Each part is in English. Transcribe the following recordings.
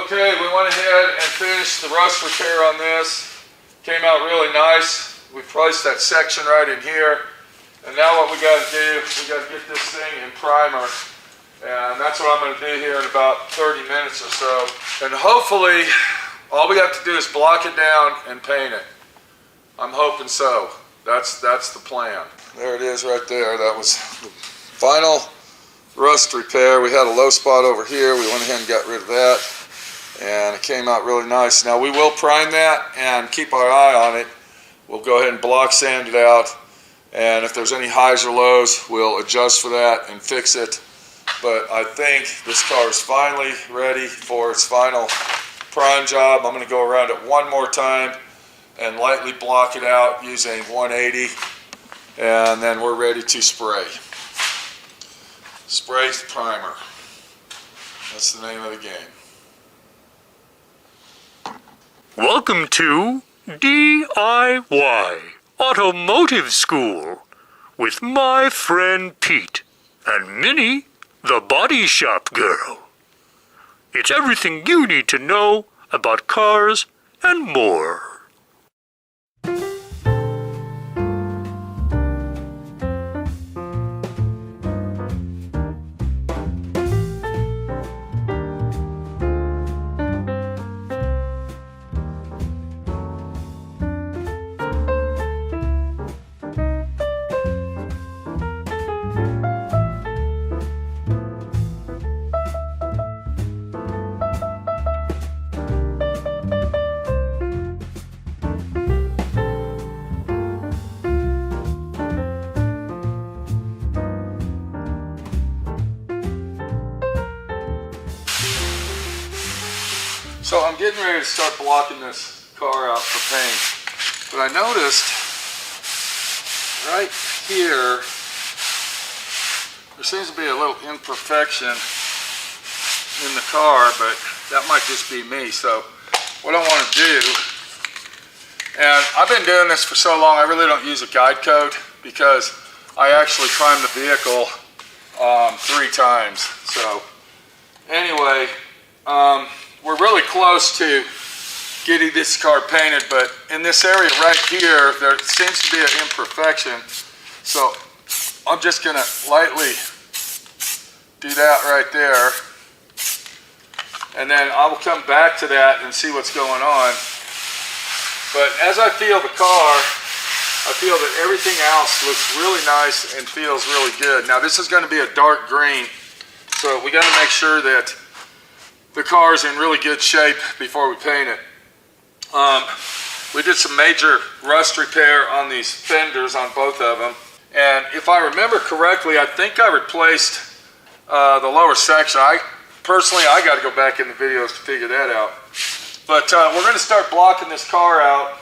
Okay, we went ahead and finished the rust repair on this. Came out really nice. We placed that section right in here. And now what we got to do, we got to get this thing in primer. And that's what I'm going to do here in about 30 minutes or so. And hopefully, all we have to do is block it down and paint it. I'm hoping so. That's the plan. There it is right there. That was the final rust repair. We had a low spot over here. We went ahead and got rid of that. And it came out really nice. Now we will prime that and keep our eye on it. We'll go ahead and block sand it out. And if there's any highs or lows, we'll adjust for that and fix it. But I think this car is finally ready for its final prime job. I'm going to go around it one more time and lightly block it out using 180. And then we're ready to spray. Spray primer. That's the name of the game. Welcome to D.I.Y. Automotive School with my friend Pete and Minnie, the body shop girl. It's everything you need to know about cars and more. So I'm getting ready to start blocking this car out for paint, but I noticed right here there seems to be a little imperfection in the car, but that might just be me. So what I want to do, and I've been doing this for so long, I really don't use a guide code because I actually prime the vehicle 3 times. So anyway, we're really close to getting this car painted, but in this area right here, there seems to be an imperfection. So I'm just gonna lightly do that right there. And then I will come back to that and see what's going on. But as I feel the car, I feel that everything else looks really nice and feels really good. Now this is gonna be a dark green, so we gotta make sure that the car is in really good shape before we paint it. We did some major rust repair on these fenders on both of them. And if I remember correctly, I think I replaced the lower section. Personally, I got to go back in the videos to figure that out. But we're going to start blocking this car out.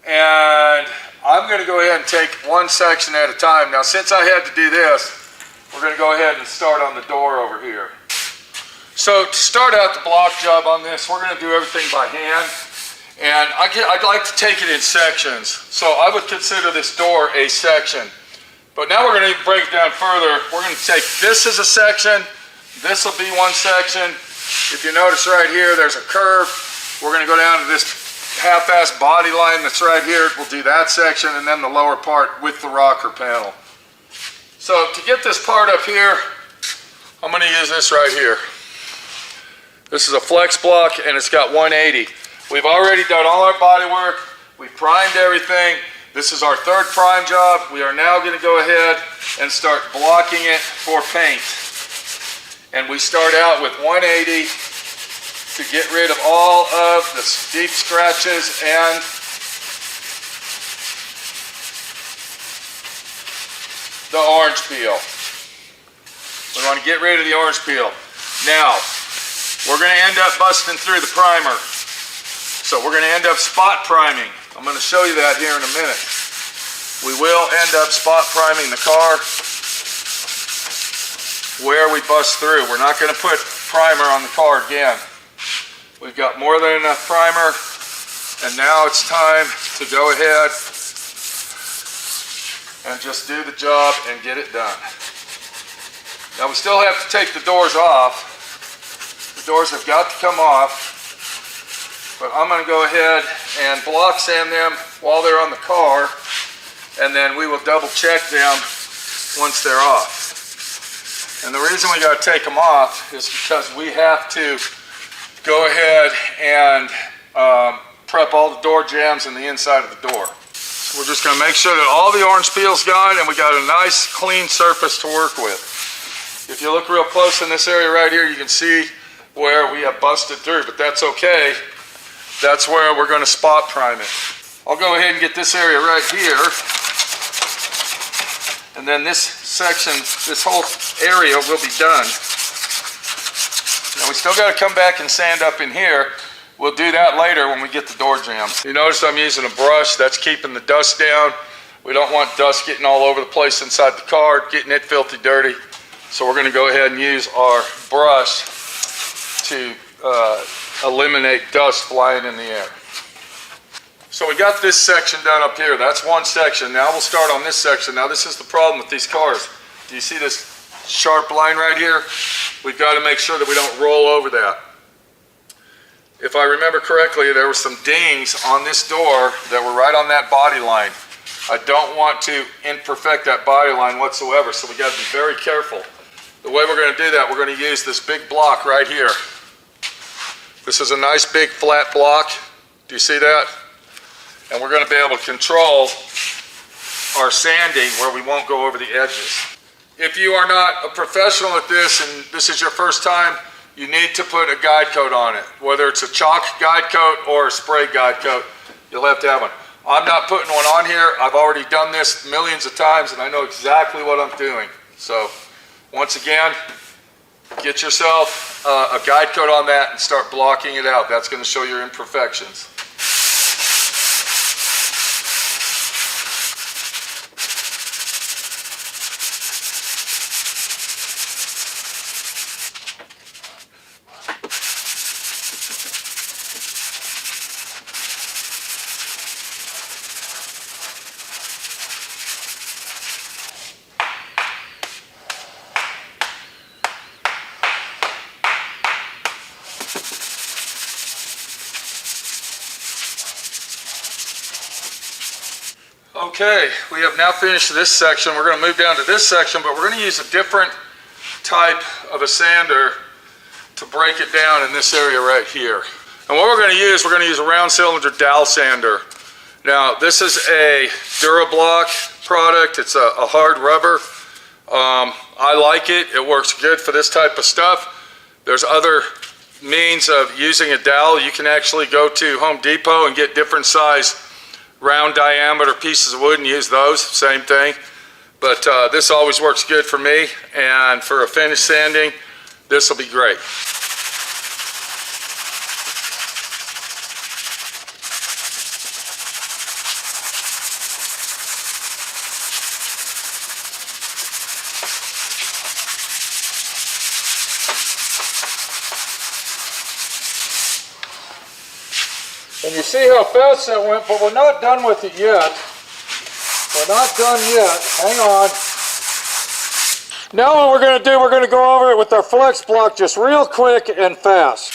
And I'm going to go ahead and take one section at a time. Now, since I had to do this, we're going to go ahead and start on the door over here. So to start out the block job on this, we're going to do everything by hand. And I'd like to take it in sections. So I would consider this door a section. But now we're going to break it down further. We're going to take this as a section. This will be one section. If you notice right here, there's a curve. We're going to go down to this half-ass body line that's right here. We'll do that section and then the lower part with the rocker panel. So to get this part up here, I'm going to use this right here. This is a flex block and it's got 180. We've already done all our body work. We primed everything. This is our 3rd prime job. We are now going to go ahead and start blocking it for paint. And we start out with 180 to get rid of all of the deep scratches and the orange peel. We want to get rid of the orange peel. Now, we're going to end up busting through the primer. So we're going to end up spot priming. I'm going to show you that here in a minute. We will end up spot priming the car where we bust through. We're not going to put primer on the car again. We've got more than enough primer, and now it's time to go ahead and just do the job and get it done. Now we still have to take the doors off doors have got to come off, but I'm going to go ahead and block sand them while they're on the car, and then we will double check them once they're off. And the reason we got to take them off is because we have to go ahead and prep all the door jambs and the inside of the door. So we're just going to make sure that all the orange peel's gone and we got a nice clean surface to work with. If you look real close in this area right here, you can see where we have busted through, but that's okay. That's where we're going to spot prime it. I'll go ahead and get this area right here. And then this section, this whole area will be done. Now we still got to come back and sand up in here. We'll do that later when we get the door jambs. You notice I'm using a brush. That's keeping the dust down. We don't want dust getting all over the place inside the car, getting it filthy dirty. So we're going to go ahead and use our brush to eliminate dust flying in the air. So we got this section done up here. That's one section. Now we'll start on this section. Now this is the problem with these cars. Do you see this sharp line right here? We've got to make sure that we don't roll over that. If I remember correctly, there were some dings on this door that were right on that body line. I don't want to imperfect that body line whatsoever, so we got to be very careful. The way we're going to do that, we're going to use this big block right here. This is a nice big flat block. Do you see that? And we're going to be able to control our sanding where we won't go over the edges. If you are not a professional at this and this is your first time, you need to put a guide coat on it. Whether it's a chalk guide coat or a spray guide coat, you'll have to have one. I'm not putting one on here. I've already done this millions of times and I know exactly what I'm doing. So once again, get yourself a guide coat on that and start blocking it out. That's going to show your imperfections. Okay, we have now finished this section. We're going to move down to this section, but we're going to use a different type of a sander to break it down in this area right here. And what we're going to use a round cylinder dowel sander. Now, this is a DuraBlock product. It's a hard rubber. I like it. It works good for this type of stuff. There's other means of using a dowel. You can actually go to Home Depot and get different size round diameter pieces of wood and use those, same thing. But this always works good for me, and for a finish sanding, this will be great. And you see how fast that went, but we're not done with it yet. We're not done yet. Hang on. Now what we're going to do, we're going to go over it with our flex block just real quick and fast.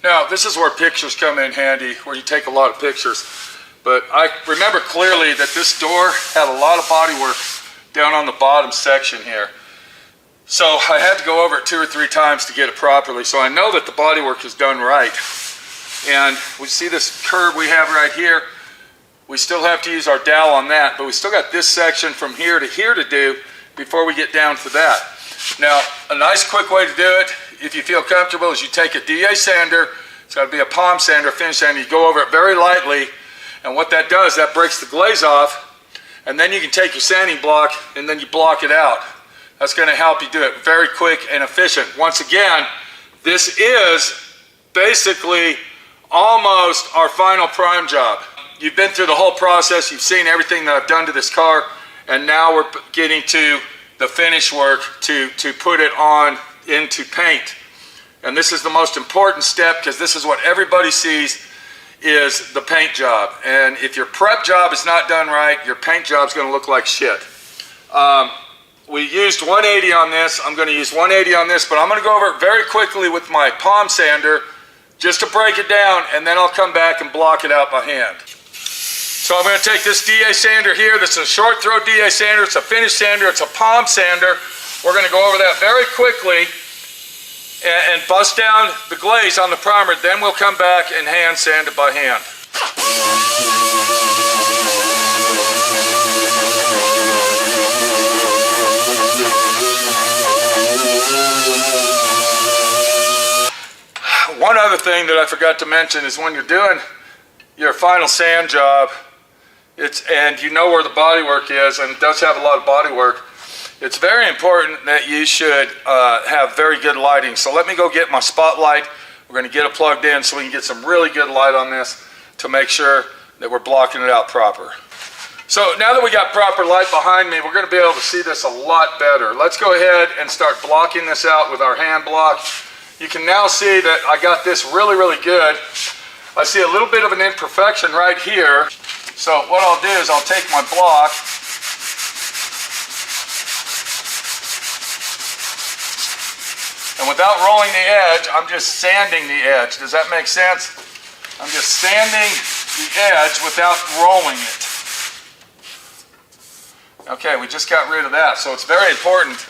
Now, this is where pictures come in handy, where you take a lot of pictures. But I remember clearly that this door had a lot of bodywork down on the bottom section here. So I had to go over it 2 or 3 times to get it properly. So I know that the bodywork is done right. And we see this curve we have right here. We still have to use our dowel on that, but we still got this section from here to do before we get down to that. Now, a nice quick way to do it, if you feel comfortable, is you take a D.I.Y sander. It's got to be a palm sander, finish sander. You go over it very lightly, and what that does, that breaks the glaze off, and then you can take your sanding block and then you block it out. That's going to help you do it very quick and efficient. Once again, this is basically almost our final prime job. You've been through the whole process. You've seen everything that I've done to this car, and now we're getting to the finish work to put it on into paint. And this is the most important step, because this is what everybody sees is the paint job. And if your prep job is not done right, your paint job is going to look like shit. we used 180 on this. I'm going to use 180 on this, but I'm going to go over it very quickly with my palm sander just to break it down, and then I'll come back and block it out by hand. So I'm going to take this D.I.Y sander here. This is a short throw D.I.Y sander. It's a finish sander. It's a palm sander. We're going to go over that very quickly and bust down the glaze on the primer. Then we'll come back and hand sand it by hand. One other thing that I forgot to mention is when you're doing your final sand job, and you know where the bodywork is, and it does have a lot of bodywork, it's very important that you should have very good lighting. So let me go get my spotlight. We're going to get it plugged in so we can get some really good light on this to make sure that we're blocking it out proper. So now that we got proper light behind me, we're going to be able to see this a lot better. Let's go ahead and start blocking this out with our hand block. You can now see that I got this really, really good. I see a little bit of an imperfection right here. So what I'll do is I'll take my block and without rolling the edge, I'm just sanding the edge. Does that make sense? I'm just sanding the edge without rolling it. Okay, we just got rid of that. So it's very important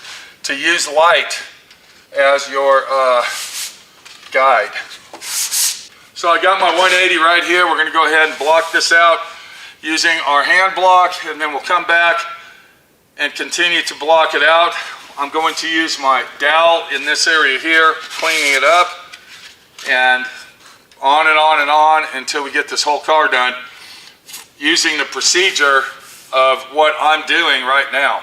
to use light as your guide. So I got my 180 right here. We're going to go ahead and block this out using our hand block, and then we'll come back and continue to block it out. I'm going to use my dowel in this area here, cleaning it up, and on and on and on until we get this whole car done, using the procedure of what I'm doing right now.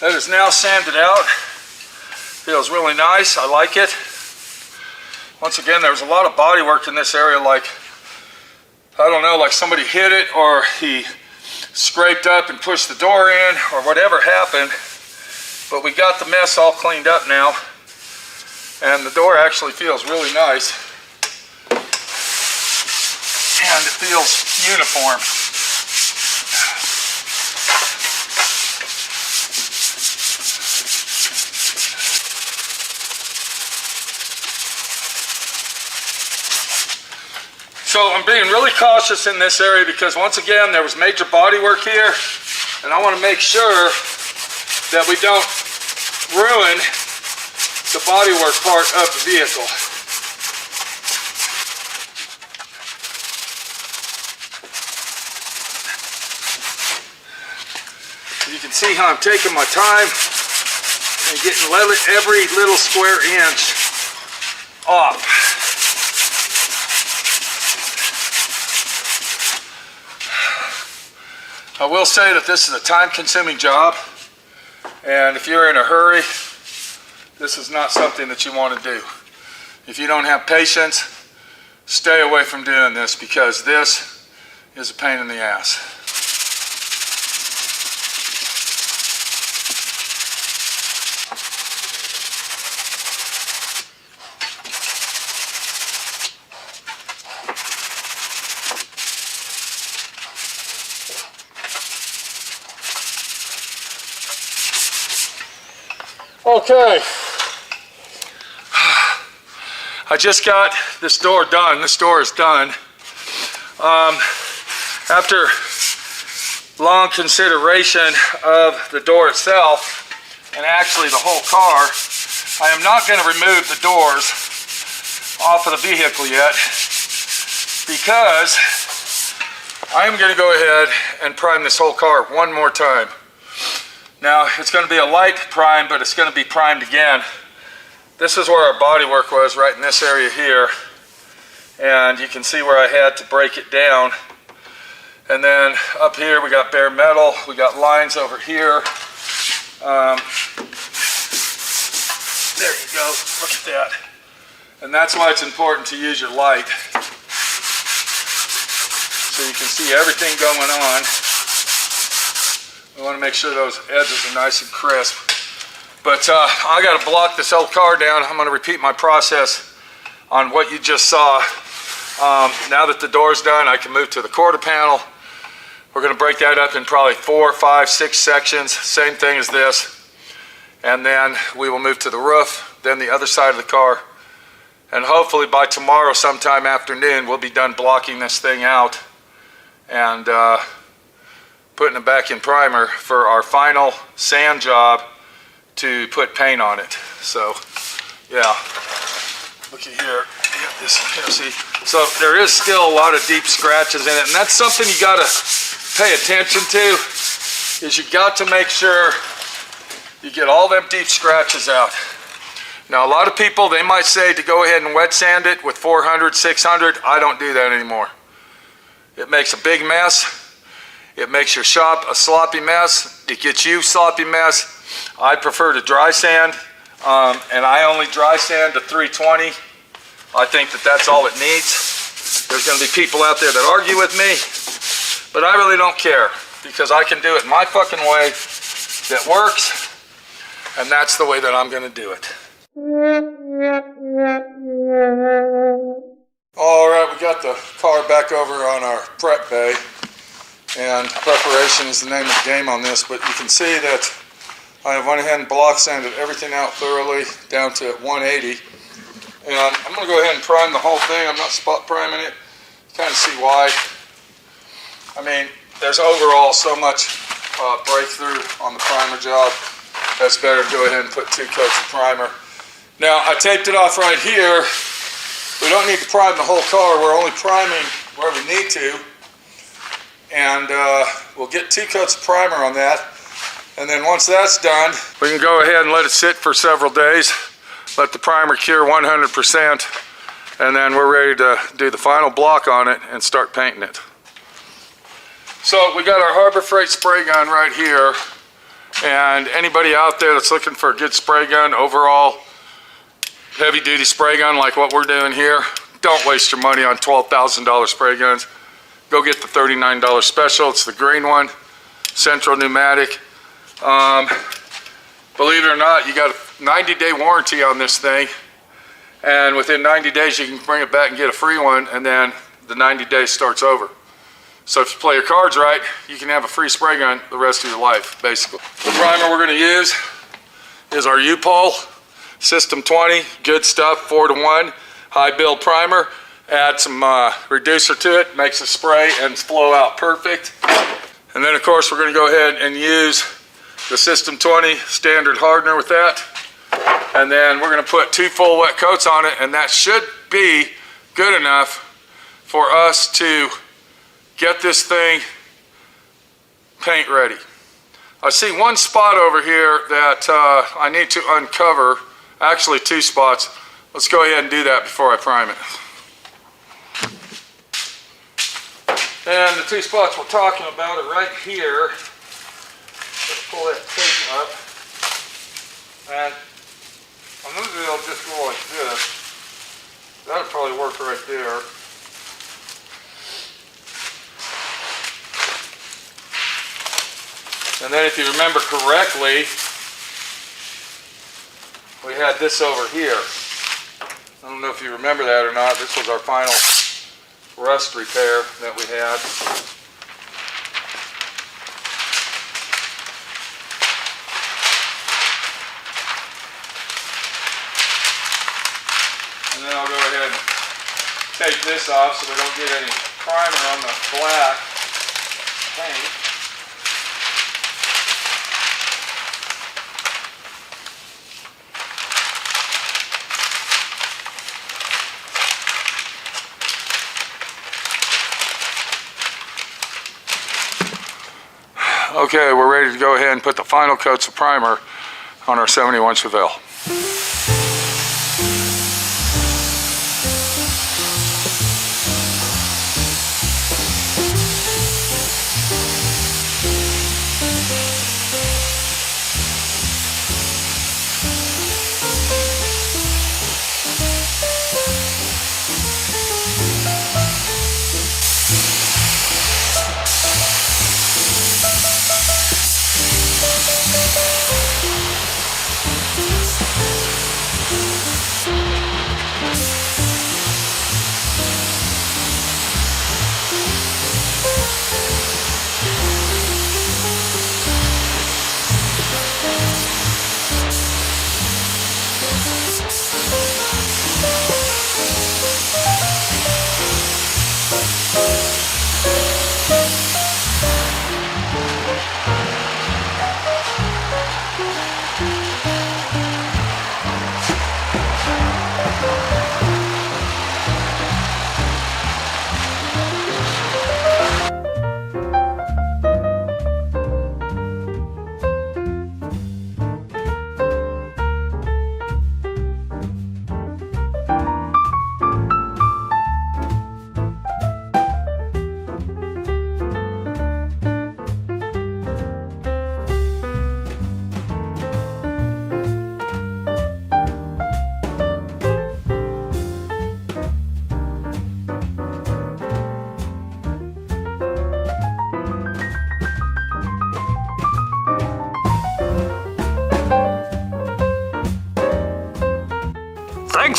That is now sanded out. Feels really nice. I like it. Once again, there's a lot of body work in this area, like, I don't know, like somebody hit it or he scraped up and pushed the door in or whatever happened. But we got the mess all cleaned up now, and the door actually feels really nice. And it feels uniform. So I'm being really cautious in this area because once again there was major body work here, and I want to make sure that we don't ruin the bodywork part of the vehicle. You can see how I'm taking my time and getting every little square inch off. I will say that this is a time-consuming job, and if you're in a hurry, this is not something that you want to do. If you don't have patience, stay away from doing this because this is a pain in the ass. Okay, I just got this door done. This door is done. After long consideration of the door itself, and actually the whole car, I am not going to remove the doors off of the vehicle yet because I am going to go ahead and prime this whole car one more time. Now, it's going to be a light prime, but it's going to be primed again. This is where our body work was, right in this area here. And you can see where I had to break it down. And then up here, we got bare metal. We got lines over here. There you go. Look at that. And that's why it's important to use your light, so you can see everything going on. We want to make sure those edges are nice and crisp. But I got to block this whole car down. I'm going to repeat my process on what you just saw. Now that the door's done, I can move to the quarter panel. We're going to break that up in probably 4, 5, 6 sections. Same thing as this. And then we will move to the roof, then the other side of the car. And hopefully by tomorrow sometime afternoon, we'll be done blocking this thing out and putting it back in primer for our final sand job to put paint on it. So, yeah, look at here. I got this here, see? So there is still a lot of deep scratches in it, and that's something you gotta pay attention to, is you got to make sure you get all them deep scratches out. Now, a lot of people, they might say to go ahead and wet sand it with 400, 600. I don't do that anymore. It makes a big mess. It makes your shop a sloppy mess. It gets you sloppy mess. I prefer to dry sand, and I only dry sand to 320. I think that that's all it needs. There's going to be people out there that argue with me, but I really don't care, because I can do it my fucking way that works, and that's the way that I'm going to do it. All right, we got the car back over on our prep bay, and preparation is the name of the game on this, but you can see that I have went ahead and block sanded everything out thoroughly down to 180. And I'm going to go ahead and prime the whole thing. I'm not spot priming it. Kind of see why. I mean, there's overall so much breakthrough on the primer job. That's better to go ahead and put 2 coats of primer. Now, I taped it off right here. We don't need to prime the whole car. We're only priming where we need to. And we'll get 2 coats of primer on that. And then once that's done, we can go ahead and let it sit for several days. Let the primer cure 100%. And then we're ready to do the final block on it and start painting it. So we got our Harbor Freight spray gun right here. And anybody out there that's looking for a good spray gun, overall heavy duty spray gun like what we're doing here, don't waste your money on $12,000 spray guns. Go get the $39 special. It's the green one, Central Pneumatic. Believe it or not, you got a 90-day warranty on this thing, and within 90 days you can bring it back and get a free one, and then the 90 days starts over. So if you play your cards right, you can have a free spray gun the rest of your life, basically. The primer we're going to use is our U-Pole System 20, good stuff, 4-to-1, high build primer. Add some reducer to it, makes the spray and flow out perfect. And then of course we're going to go ahead and use the System 20 standard hardener with that. And then we're going to put 2 full wet coats on it, and that should be good enough for us to get this thing paint ready. I see one spot over here that I need to uncover, actually 2 spots. Let's go ahead and do that before I prime it. And the 2 spots we're talking about are right here. Let's pull that tape up. And I'm going to do it just go like this. That'll probably work right there. And then if you remember correctly, we had this over here. I don't know if you remember that or not. This was our final rust repair that we had. And then I'll go ahead and take this off so we don't get any primer on the black paint. Okay, we're ready to go ahead and put the final coats of primer on our 71 Chevelle.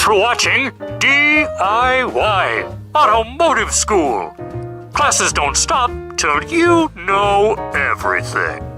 for watching D.I.Y. Automotive School. Classes don't stop till you know everything.